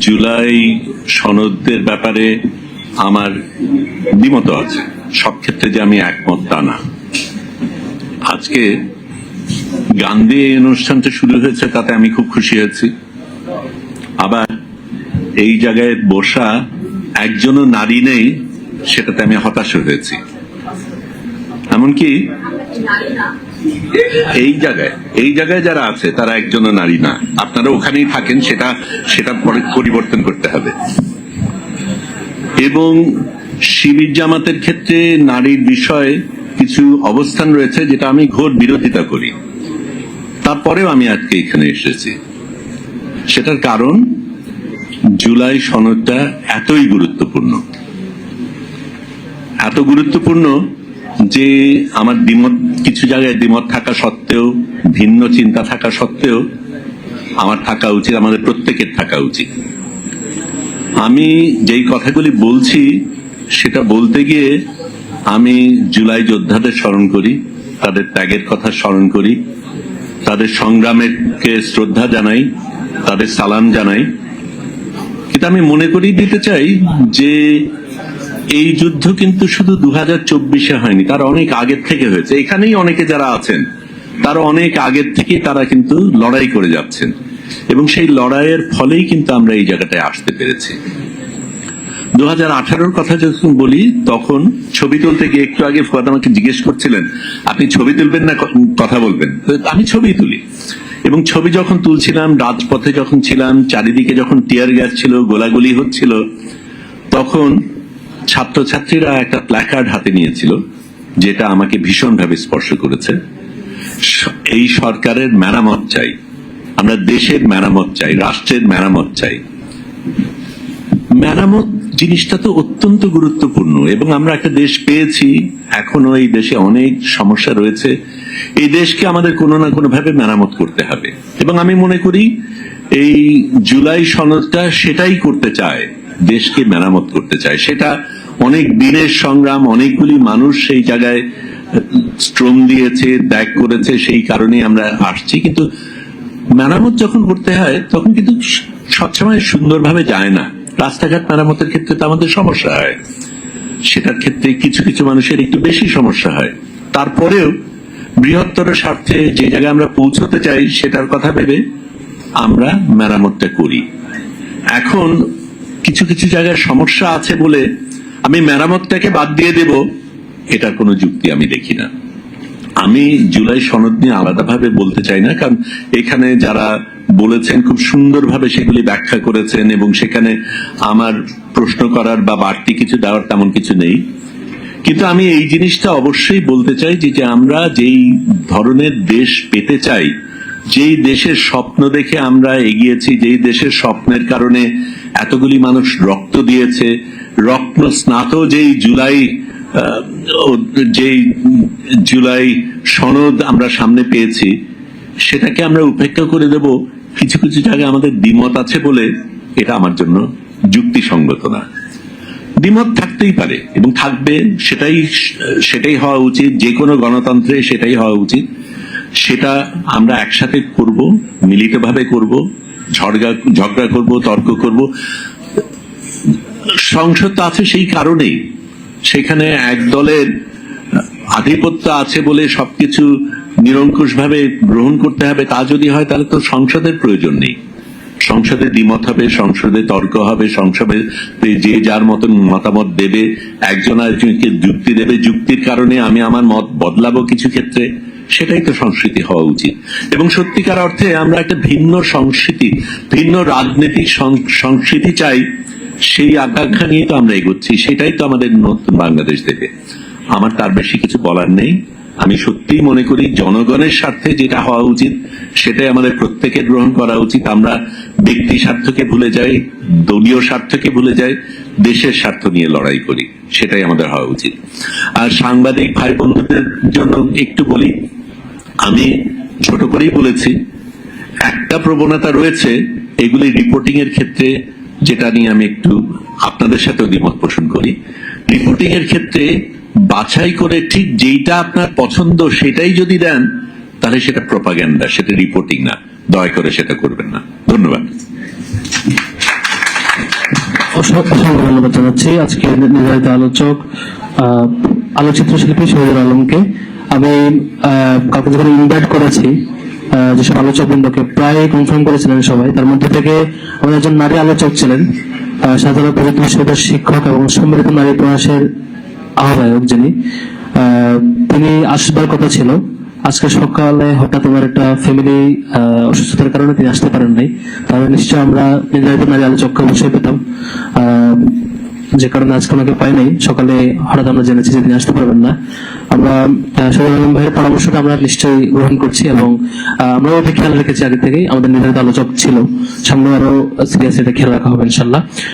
জুলাই সনদের ব্যাপারে আমার দ্বিমত আছে, সব ক্ষেত্রে যে আমি একমত তা না। আজকে গান্ধী এই অনুষ্ঠানটা শুরু হয়েছে, তাতে আমি খুব খুশি হয়েছি। আবার এই জায়গায় বসা একজনও নারী নেই, সেটাতে আমি হতাশ হয়েছি। এমনকি এই জায়গায় যারা আছে তারা একজনও নারী না। আপনারা ওখানেই থাকেন, সেটা পরিবর্তন করতে হবে। এবং শিবির জামাতের ক্ষেত্রে নারীর বিষয়ে কিছু অবস্থান রয়েছে যেটা আমি ঘোর বিরোধিতা করি। তারপরেও আমি আজকে এখানে এসেছি। সেটার কারণ জুলাই সনদটা এতই গুরুত্বপূর্ণ, এত গুরুত্বপূর্ণ যে আমার দ্বিমত, কিছু জায়গায় দ্বিমত থাকা সত্ত্বেও, ভিন্ন চিন্তা থাকা সত্ত্বেও আমার থাকা উচিত, আমাদের প্রত্যেকের থাকা উচিত। আমি যেই কথাগুলি বলছি সেটা বলতে গিয়ে আমি জুলাই যোদ্ধাদের স্মরণ করি, তাদের ত্যাগের কথা স্মরণ করি, তাদের সংগ্রামকে শ্রদ্ধা জানাই, তাদের সালাম জানাই। কিন্তু আমি মনে করিয়ে দিতে চাই যে এই যুদ্ধ কিন্তু শুধু 2024-এ হয়নি, তার অনেক আগের থেকে হয়েছে। এখানেই অনেকে যারা আছেন তারা অনেক আগের থেকে তারা কিন্তু লড়াই করে যাচ্ছেন, এবং সেই লড়াইয়ের ফলেই কিন্তু আমরা এই জায়গাটায় আসতে পেরেছি। 2018-র কথা যখন বলি, তখন ছবি তুলতে গিয়ে, একটু আগে ফুয়াদ আমাকে জিজ্ঞেস করছিলেন আপনি ছবি তুলবেন না কথা বলবেন, আমি ছবি তুলি। এবং ছবি যখন তুলছিলাম, রাজপথে যখন ছিলাম, চারিদিকে যখন টিয়ার গ্যাস ছিল, গোলাগুলি হচ্ছিল, তখন ছাত্রছাত্রীরা একটা প্ল্যাকার্ড হাতে নিয়েছিল যেটা আমাকে ভীষণভাবে স্পর্শ করেছে। এই সরকারের মেরামত চাই, আমরা দেশের মেরামত চাই, রাষ্ট্রের মেরামত চাই। মেরামত জিনিসটা তো অত্যন্ত গুরুত্বপূর্ণ, এবং আমরা একটা দেশ পেয়েছি, এখনো এই দেশে অনেক সমস্যা রয়েছে। এই দেশকে আমাদের কোনো না কোনো ভাবে মেরামত করতে হবে, এবং আমি মনে করি এই জুলাই সনদটা সেটাই করতে চায়, দেশকে মেরামত করতে চায়। সেটা অনেক দিনের সংগ্রাম, অনেকগুলি মানুষ সেই জায়গায় শ্রম দিয়েছে, ত্যাগ করেছে, সেই কারণে আমরা আসছি। কিন্তু মেরামত যখন করতে হয় তখন কিন্তু সবসময় সুন্দরভাবে যায় না। রাস্তাঘাট মেরামতের ক্ষেত্রে তো আমাদের সমস্যা হয়, সেটার ক্ষেত্রে কিছু কিছু মানুষের একটু বেশি সমস্যা হয়। তারপরেও বৃহত্তর স্বার্থে যে জায়গায় আমরা পৌঁছতে চাই সেটার কথা ভেবে আমরা মেরামতটা করি। এখন কিছু কিছু জায়গায় সমস্যা আছে বলে আমি মেরামতটাকে বাদ দিয়ে দেব, এটার কোনো যুক্তি আমি দেখি না। আমি জুলাই সনদ নিয়ে আলাদাভাবে বলতে চাই না, কারণ এখানে যারা বলেছেন খুব সুন্দরভাবে সেগুলি ব্যাখ্যা করেছেন, এবং সেখানে আমার প্রশ্ন করার বা বাড়তি কিছু দেওয়ার তেমন কিছু নেই। কিন্তু আমি এই জিনিসটা অবশ্যই বলতে চাই যে আমরা যেই ধরনের দেশ পেতে চাই, যেই দেশের স্বপ্ন দেখে আমরা এগিয়েছি, যেই দেশের স্বপ্নের কারণে এতগুলি মানুষ রক্ত দিয়েছে, রক্ত স্নাত যেই জুলাই সনদ আমরা সামনে পেয়েছি, সেটাকে আমরা উপেক্ষা করে দেব কিছু কিছু জায়গায় আমাদের দ্বিমত আছে বলে, এটা আমার জন্য যুক্তিসঙ্গত না। দ্বিমত থাকতেই পারে এবং থাকবে, সেটাই হওয়া উচিত, যে কোনো গণতন্ত্রে সেটাই হওয়া উচিত। সেটা আমরা একসাথে করব, মিলিতভাবে করব, ঝগড়া করব, তর্ক করব। সংসদ আছে সেই কারণেই, সেখানে এক দলের আধিপত্য আছে বলে সবকিছু নিরঙ্কুশ ভাবে গ্রহণ করতে হবে তা যদি হয়, তাহলে তো সংসদের প্রয়োজন নেই। সংসদে দ্বিমত হবে, সংসদে তর্ক হবে, সংসদে যে যার মতন মতামত দেবে, একজন আরেকজনকে যুক্তি দেবে, যুক্তির কারণে আমি আমার মত বদলাবো কিছু ক্ষেত্রে। সেটাই তো সংস্কৃতি হওয়া উচিত। এবং সত্যিকার অর্থে আমরা একটা ভিন্ন সংস্কৃতি, ভিন্ন রাজনৈতিক সংস্কৃতি চাই, সেই আকাঙ্ক্ষা নিয়ে তো আমরা এগোচ্ছি। সেটাই তো আমাদের নতুন বাংলাদেশ দেবে। আমার তার বেশি কিছু বলার নেই। আমি সত্যিই মনে করি জনগণের স্বার্থে যেটা হওয়া উচিত সেটাই আমাদের প্রত্যেকের গ্রহণ করা উচিত। আমরা ব্যক্তি স্বার্থকে ভুলে যাই, দলীয় স্বার্থকে ভুলে যাই, দেশের স্বার্থ নিয়ে লড়াই করি, সেটাই আমাদের হওয়া উচিত। আর সাংবাদিক ভাই বন্ধুদের জন্য একটু বলি, আমি ছোট করেই বলেছি, একটা প্রবণতা রয়েছে এগুলি রিপোর্টিং এর ক্ষেত্রে, যেটা নিয়ে আমি একটু আপনাদের সাথেও দ্বিমত পোষণ করি। রিপোর্টিং এর ক্ষেত্রে বাছাই করে ঠিক যেইটা আপনার পছন্দ সেটাই যদি দেন, তাহলে সেটা প্রপাগান্ডা, সেটা রিপোর্টিং না। দয়া করে সেটা করবেন না। ধন্যবাদ। অসংখ্য ধন্যবাদ জানাচ্ছি আজকে নির্ধারিত আলোচক আলোকচিত্র শিল্পী শহীদুল আলমকে। আমি কাউকে যখন ইনভাইট করেছি, যেসব আলোচক বৃন্দকে প্রায় কনফার্ম করেছিলেন সবাই, তার মধ্যে থেকে আমাদের একজন নারী আলোচক ছিলেন, সাধারণ প্রযুক্তি বিশ্ববিদ্যালয়ের শিক্ষক এবং সম্মিলিত নারী প্রয়াসের আহ্বায়ক যিনি, তিনি আসবার কথা ছিল। আজকে সকালে হঠাৎ আমার একটা ফ্যামিলি অসুস্থতার কারণে তিনি আসতে পারেন নাই। তাহলে নিশ্চয় আমরা নির্ধারিত নারী আলোচককে অবশ্যই পেতাম, যে কারণে আজকে ওনাকে পাই নাই। সকালে হঠাৎ আমরা জেনেছি যে তিনি আসতে পারবেন না। আমরা শহীদুল আলম ভাইয়ের পরামর্শটা আমরা নিশ্চয়ই গ্রহণ করছি এবং আমরাও এটা খেয়াল রেখেছি আগে থেকেই। আমাদের নির্ধারিত আলোচক ছিল, সামনে আরো সিরিয়াস এটা খেয়াল রাখা হবে ইনশাল্লাহ।